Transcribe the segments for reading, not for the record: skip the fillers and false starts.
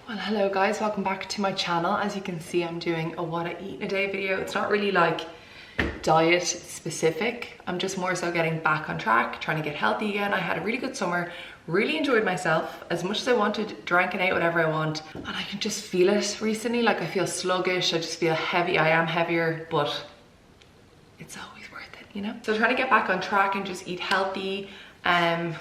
Well, hello guys, welcome back to my channel. As you can see, I'm doing a what I eat in a day video. It's not really like diet specific. I'm just more so getting back on track, trying to get healthy again. I had a really good summer, really enjoyed myself as much as I wanted, drank and ate whatever I want, and I can just feel it recently. Like I feel sluggish, I just feel heavy. I am heavier, but it's always worth it, you know? So trying to get back on track and just eat healthy, and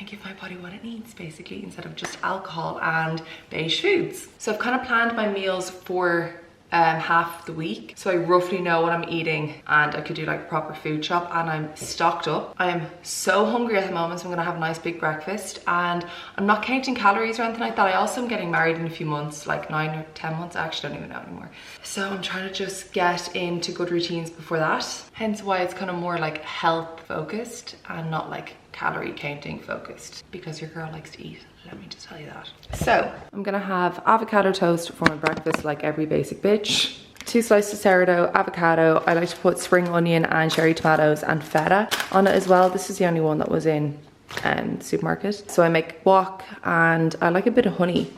give my body what it needs basically, instead of just alcohol and beige foods. So I've kind of planned my meals for half the week, so I roughly know what I'm eating and I could do like a proper food shop, and I'm stocked up. I am so hungry at the moment, so I'm gonna have a nice big breakfast, and I'm not counting calories or anything like that. I also am getting married in a few months, like 9 or 10 months, I actually don't even know anymore. So I'm trying to just get into good routines before that, hence why it's kind of more like health focused and not like calorie counting focused, because your girl likes to eat, let me just tell you that. So I'm gonna have avocado toast for my breakfast, like every basic bitch. 2 slices of sourdough, avocado. I like to put spring onion and cherry tomatoes and feta on it as well. This is the only one that was in supermarket. So I make guac, and I like a bit of honey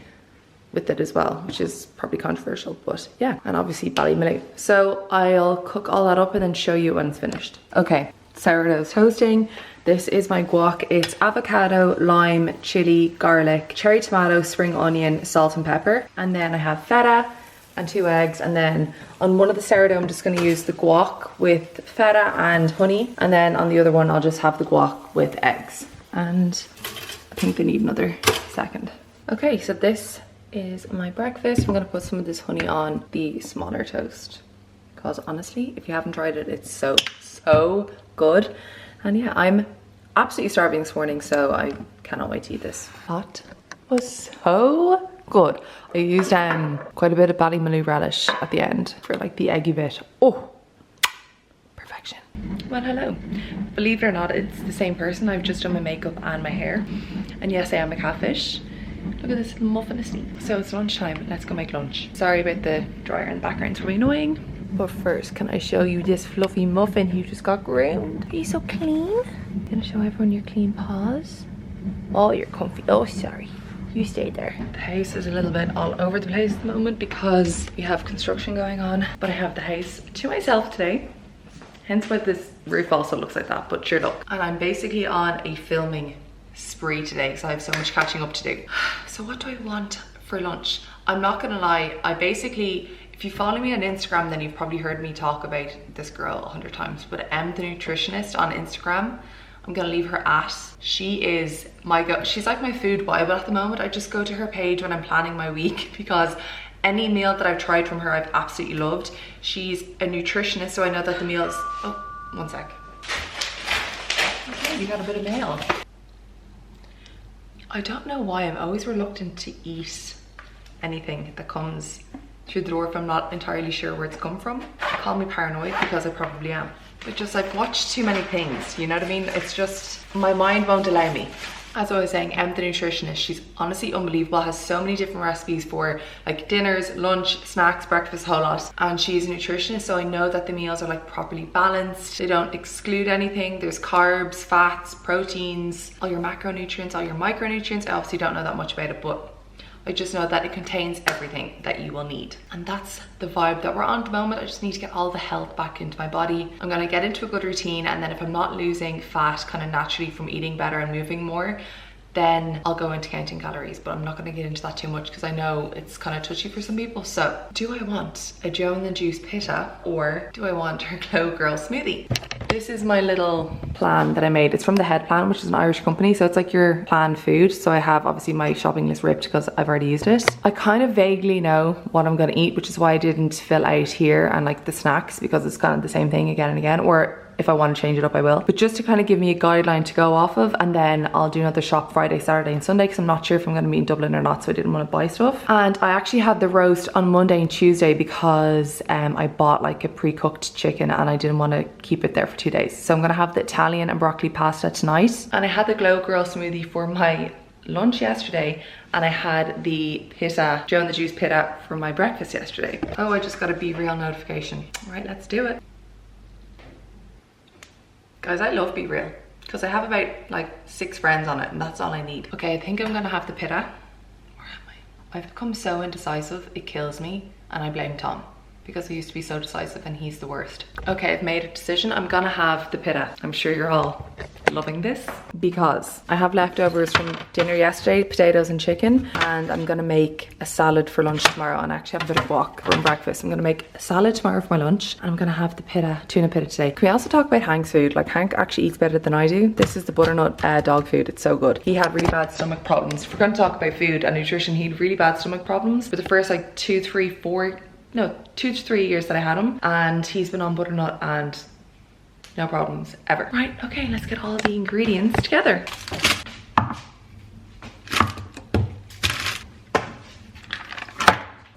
with it as well, which is probably controversial, but yeah, and obviously ballymilk. So I'll cook all that up and then show you when it's finished. Okay, sourdough's toasting. This is my guac. It's avocado, lime, chili, garlic, cherry tomato, spring onion, salt and pepper. And then I have feta and 2 eggs. And then on one of the sourdough, I'm just gonna use the guac with feta and honey. And then on the other one, I'll just have the guac with eggs. And I think they need another second. Okay, so this is my breakfast. I'm gonna put some of this honey on the smaller toast, because honestly, if you haven't tried it, it's so good. And yeah, I'm absolutely starving this morning, so I cannot wait to eat this. That was so good. I used quite a bit of ballymilk relish at the end for like the eggy bit. Oh, perfection. Well, hello. Believe it or not, it's the same person. I've just done my makeup and my hair. And yes, I am a catfish. Look at this little muffin asleep. So it's lunchtime, let's go make lunch. Sorry about the dryer in the background, it's really annoying. But first, can I show you this fluffy muffin you just got groomed? Are you so clean? Gonna show everyone your clean paws. Oh, you're comfy. Oh, sorry. You stay there. The house is a little bit all over the place at the moment because we have construction going on. But I have the house to myself today. Hence why this roof also looks like that, but sure look. And I'm basically on a filming spree today because I have so much catching up to do. So what do I want for lunch? I'm not gonna lie, I basically, if you follow me on Instagram, then you've probably heard me talk about this girl 100 times, but Em the nutritionist on Instagram, I'm gonna leave her at. She is she's like my food bible at the moment. I just go to her page when I'm planning my week because any meal that I've tried from her, I've absolutely loved. She's a nutritionist, so I know that the meals, oh, one sec. Okay, you got a bit of mail. I don't know why I'm always reluctant to eat anything that comes through the door if I'm not entirely sure where it's come from. Call me paranoid, because I probably am. But just I've watched too many things, you know what I mean? It's just, my mind won't allow me. As I was saying, Em the nutritionist, she's honestly unbelievable, has so many different recipes for like dinners, lunch, snacks, breakfast, whole lot. And she's a nutritionist, so I know that the meals are like properly balanced. They don't exclude anything. There's carbs, fats, proteins, all your macronutrients, all your micronutrients. I obviously don't know that much about it, but I just know that it contains everything that you will need. And that's the vibe that we're on at the moment. I just need to get all the health back into my body. I'm gonna get into a good routine, and then if I'm not losing fat kind of naturally from eating better and moving more, then I'll go into counting calories, but I'm not gonna get into that too much because I know it's kind of touchy for some people. So do I want a Joe and the Juice Pitta, or do I want her Glow Girl smoothie? This is my little plan that I made. It's from the Head Plan, which is an Irish company, so it's like your planned food. So I have obviously my shopping list ripped because I've already used it. I kind of vaguely know what I'm gonna eat, which is why I didn't fill out here and like the snacks, because it's kind of the same thing again and again, or if I want to change it up, I will. But just to kind of give me a guideline to go off of, and then I'll do another shop Friday, Saturday and Sunday, because I'm not sure if I'm going to be in Dublin or not, so I didn't want to buy stuff. And I actually had the roast on Monday and Tuesday because I bought like a pre-cooked chicken and I didn't want to keep it there for 2 days. So I'm going to have the Italian and broccoli pasta tonight. And I had the Glow Girl smoothie for my lunch yesterday, and I had the Pitta, Joe and the Juice Pitta, for my breakfast yesterday. Oh, I just got a Be Real notification. All right, let's do it. Guys, I love Be Real because I have about like 6 friends on it, and that's all I need. Okay, I think I'm gonna have the Pitta. Where am I've become so indecisive, it kills me, and I blame Tom. Because I used to be so decisive and he's the worst. Okay, I've made a decision. I'm gonna have the pita. I'm sure you're all loving this because I have leftovers from dinner yesterday, potatoes and chicken, and I'm gonna make a salad for lunch tomorrow and actually have a bit of guac for breakfast. I'm gonna make a salad tomorrow for my lunch and I'm gonna have the pita, tuna pita today. Can we also talk about Hank's food? Like Hank actually eats better than I do. This is the butternut dog food. It's so good. He had really bad stomach problems. If we're gonna talk about food and nutrition, he had really bad stomach problems for the first like 2 to 3 years that I had him, and he's been on butternut and no problems ever. Right, okay, let's get all the ingredients together.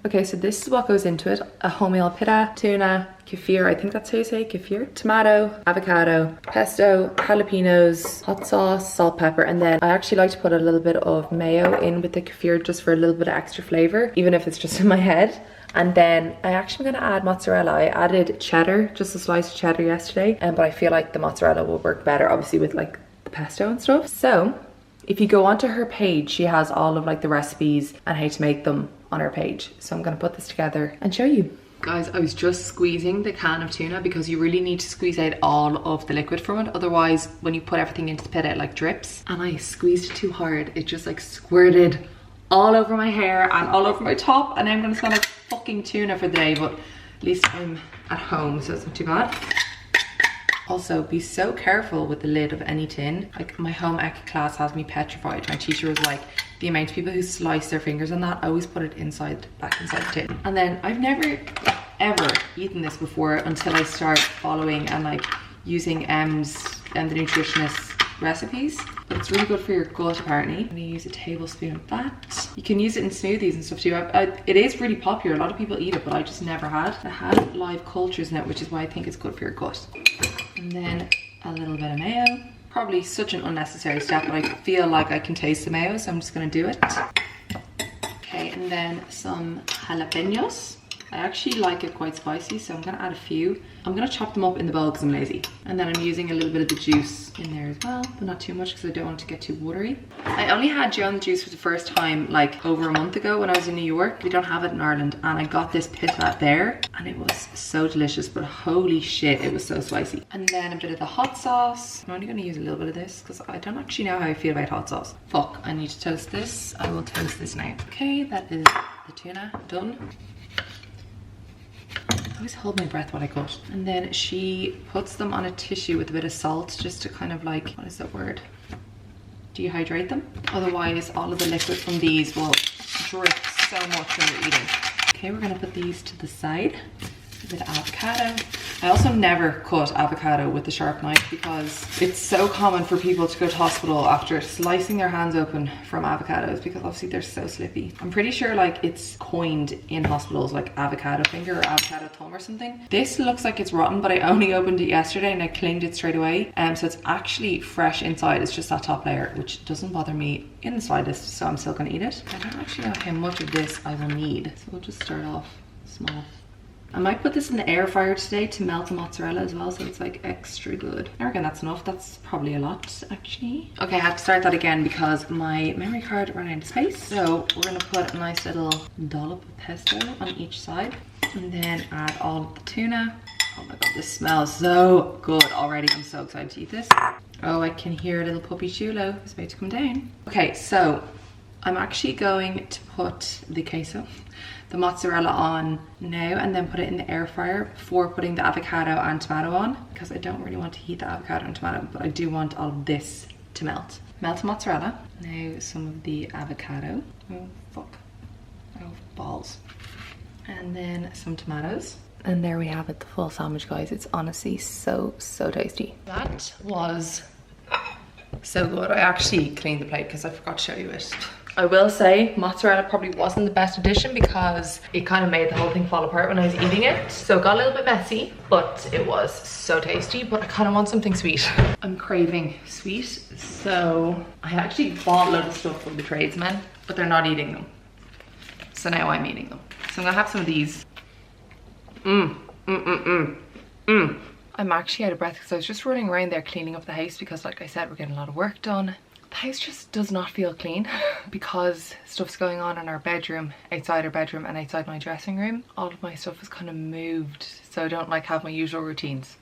Okay, so this is what goes into it. A wholemeal pita, tuna, kefir, I think that's how you say kefir, tomato, avocado, pesto, jalapenos, hot sauce, salt, pepper, and then I actually like to put a little bit of mayo in with the kefir just for a little bit of extra flavor, even if it's just in my head. And then I actually am going to add mozzarella. I added cheddar, just a slice of cheddar yesterday, but I feel like the mozzarella will work better, obviously with like the pesto and stuff. So if you go onto her page, she has all of like the recipes and how to make them on her page. So I'm going to put this together and show you. Guys, I was just squeezing the can of tuna because you really need to squeeze out all of the liquid from it. Otherwise, when you put everything into the pita, it like drips. And I squeezed it too hard. It just like squirted all over my hair and all over my top. And I'm going to smell like fucking tuna for the day, but at least I'm at home, so it's not too bad. Also, be so careful with the lid of any tin. Like my home ec class has me petrified. My teacher was like, the amount of people who slice their fingers on that, I always put it back inside the tin. And then I've never ever eaten this before until I start following and like using M's and the nutritionist recipes. But it's really good for your gut apparently. I'm gonna use a tablespoon of that. You can use it in smoothies and stuff too. It is really popular, a lot of people eat it, but I just never had. It had live cultures in it, which is why I think it's good for your gut. And then a little bit of mayo. Probably such an unnecessary step, but I feel like I can taste the mayo, so I'm just gonna do it. Okay, and then some jalapenos. I actually like it quite spicy, so I'm gonna add a few. I'm gonna chop them up in the bowl because I'm lazy. And then I'm using a little bit of the juice in there as well, but not too much because I don't want it to get too watery. I only had Joan juice for the first time like over a month ago when I was in New York. We don't have it in Ireland, and I got this pita there and it was so delicious, but holy shit, it was so spicy. And then a bit of the hot sauce. I'm only gonna use a little bit of this because I don't actually know how I feel about hot sauce. Fuck, I need to toast this. I will toast this now. Okay, that is the tuna done. I always hold my breath while I cut. And then she puts them on a tissue with a bit of salt just to kind of like, what is that word? Dehydrate them. Otherwise, all of the liquid from these will drip so much when you're eating. Okay, we're gonna put these to the side. A bit of avocado. I also never cut avocado with a sharp knife because it's so common for people to go to hospital after slicing their hands open from avocados because obviously they're so slippy. I'm pretty sure like it's coined in hospitals like avocado finger or avocado thumb or something. This looks like it's rotten, but I only opened it yesterday and I cleaned it straight away. So it's actually fresh inside. It's just that top layer, which doesn't bother me in the slightest, so I'm still gonna eat it. I don't actually know how much of this I will need, so we'll just start off small. I might put this in the air fryer today to melt the mozzarella as well, so it's like extra good. I reckon that's enough. That's probably a lot actually. Okay, I have to start that again because my memory card ran out of space. So we're gonna put a nice little dollop of pesto on each side and then add all of the tuna. Oh my god, this smells so good already. I'm so excited to eat this. Oh, I can hear a little puppy chulo is about to come down. Okay, so I'm actually going to put the queso, the mozzarella on now and then put it in the air fryer before putting the avocado and tomato on because I don't really want to heat the avocado and tomato, but I do want all of this to melt. Melt the mozzarella. Now some of the avocado. Oh fuck. Oh balls. And then some tomatoes. And there we have it, the full sandwich, guys. It's honestly so tasty. That was so good. I actually cleaned the plate because I forgot to show you it. I will say mozzarella probably wasn't the best addition because it kind of made the whole thing fall apart when I was eating it. So it got a little bit messy, but it was so tasty. But I kind of want something sweet. I'm craving sweet. So I actually bought a lot of stuff from the tradesmen, but they're not eating them. So now I'm eating them. So I'm gonna have some of these. I'm actually out of breath because I was just running around there cleaning up the house because like I said, we're getting a lot of work done. The house just does not feel clean because stuff's going on in our bedroom, outside our bedroom and outside my dressing room. All of my stuff is kind of moved, so I don't like have my usual routines.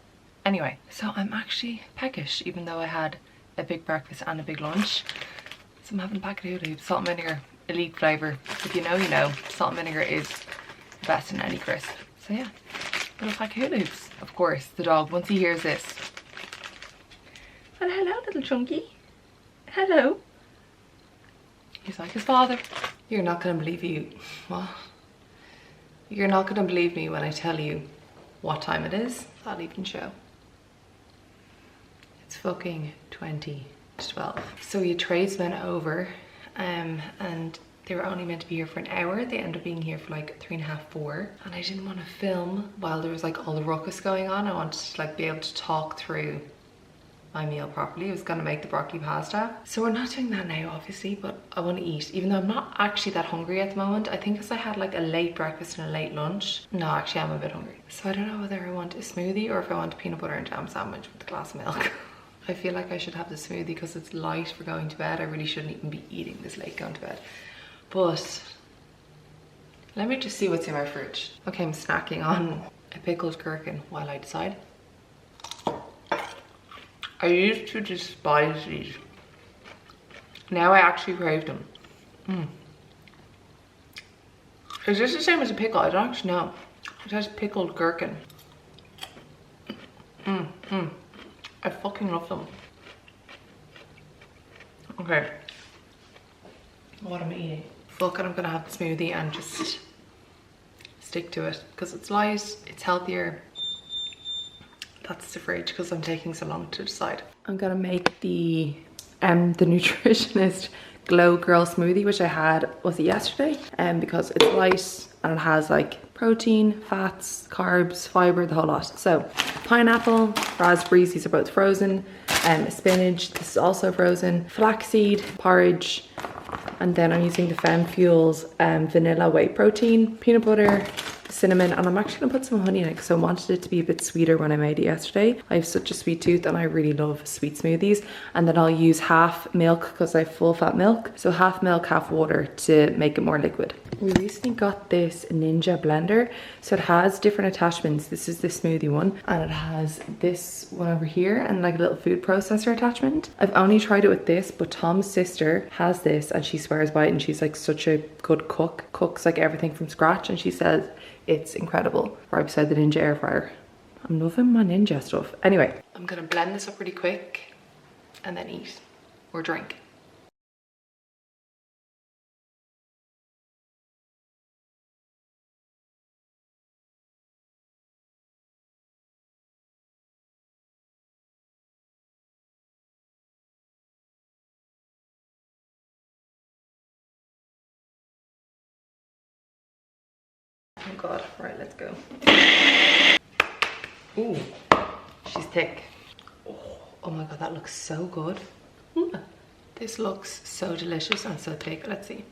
Anyway, so I'm actually peckish even though I had a big breakfast and a big lunch. So I'm having a packet of hula hoops, salt and vinegar, elite flavour. If you know, you know. Salt and vinegar is the best in any crisp. So yeah, little pack of hula hoops. Of course, the dog, once he hears this. Well, hello, little chunky. Hello. He's like his father. You're not gonna believe what? You're not gonna believe me when I tell you what time it is. I'll even show. It's fucking 20 to 12. So your tradesmen over, and they were only meant to be here for an hour. They ended up being here for like 3.5, 4. And I didn't want to film while there was like all the ruckus going on. I wanted to like be able to talk through my meal properly. I was gonna make the broccoli pasta. So we're not doing that now, obviously, but I want to eat, even though I'm not actually that hungry at the moment. I think because I had like a late breakfast and a late lunch. No, actually I'm a bit hungry. So I don't know whether I want a smoothie or if I want a peanut butter and jam sandwich with a glass of milk. I feel like I should have the smoothie because it's light for going to bed. I really shouldn't even be eating this late going to bed. But let me just see what's in my fridge. Okay, I'm snacking on a pickled gherkin while I decide. I used to despise these. Now I actually crave them. Is this the same as a pickle? I don't actually know. It has pickled gherkin. I fucking love them. Okay. What am I eating? Fuck it, I'm gonna have the smoothie and just stick to it because it's light, it's healthier. That's the fridge because I'm taking so long to decide. I'm gonna make the nutritionist Glow Girl smoothie, which I had, was it yesterday? Because it's light and it has like protein, fats, carbs, fiber, the whole lot. So pineapple, raspberries, these are both frozen, spinach, this is also frozen, flaxseed, porridge, and then I'm using the Femme Fuels vanilla whey protein, peanut butter, cinnamon, and I'm actually gonna put some honey in it because I wanted it to be a bit sweeter when I made it yesterday. I have such a sweet tooth and I really love sweet smoothies. And then I'll use half milk because I have full fat milk. So half milk, half water to make it more liquid. We recently got this Ninja blender. So it has different attachments. This is the smoothie one and it has this one over here and like a little food processor attachment. I've only tried it with this, but Tom's sister has this and she swears by it and she's like such a good cook. Cooks like everything from scratch and she says it's incredible. Right beside the Ninja air fryer. I'm loving my Ninja stuff. Anyway, I'm gonna blend this up really quick and then eat or drink. Oh God, right, let's go. Ooh, she's thick. Oh my God, that looks so good. This looks so delicious and so thick. Let's see.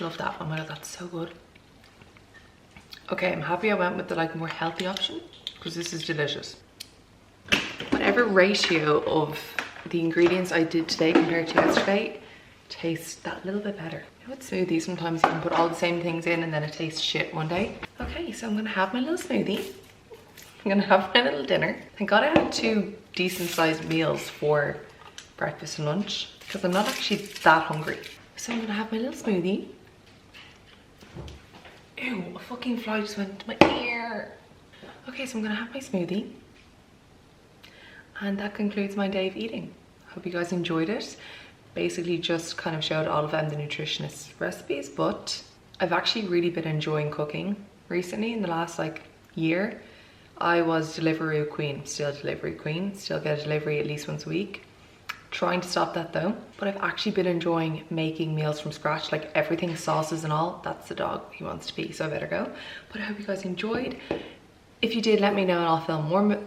Love that. Oh my God, that's so good. Okay, I'm happy I went with the like more healthy option because this is delicious. Whatever ratio of the ingredients I did today compared to yesterday tastes that little bit better. You know, with smoothies, sometimes you can put all the same things in and then it tastes shit one day. Okay, so I'm gonna have my little smoothie. I'm gonna have my little dinner. Thank God I had 2 decent sized meals for breakfast and lunch because I'm not actually that hungry. So I'm gonna have my little smoothie. Ew, a fucking fly just went into my ear. Okay, so I'm gonna have my smoothie. And that concludes my day of eating. Hope you guys enjoyed it. Basically just kind of showed all of them the nutritionist recipes, but I've actually really been enjoying cooking recently in the last like year. I was Deliveroo queen, still Delivery queen, still get a delivery at least once a week. Trying to stop that though, but I've actually been enjoying making meals from scratch, like everything, sauces and all. That's the dog, he wants to pee, so I better go. But I hope you guys enjoyed. If you did, let me know and I'll film more.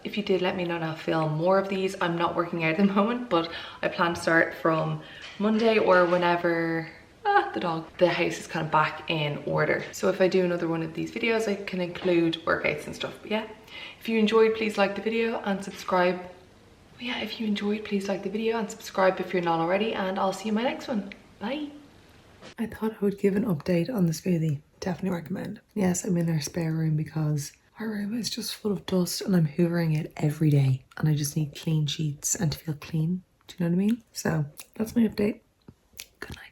If you did, let me know and I'll film more of these. I'm not working out at the moment, but I plan to start from Monday or whenever the dog. The house is kind of back in order. So if I do another one of these videos, I can include workouts and stuff. But yeah, if you enjoyed, please like the video and subscribe. But yeah, if you enjoyed, please like the video and subscribe if you're not already, and I'll see you in my next one. Bye. I thought I would give an update on the smoothie. Definitely recommend. Yes, I'm in our spare room because our room is just full of dust and I'm hoovering it every day and I just need clean sheets and to feel clean. Do you know what I mean? So that's my update. Good night.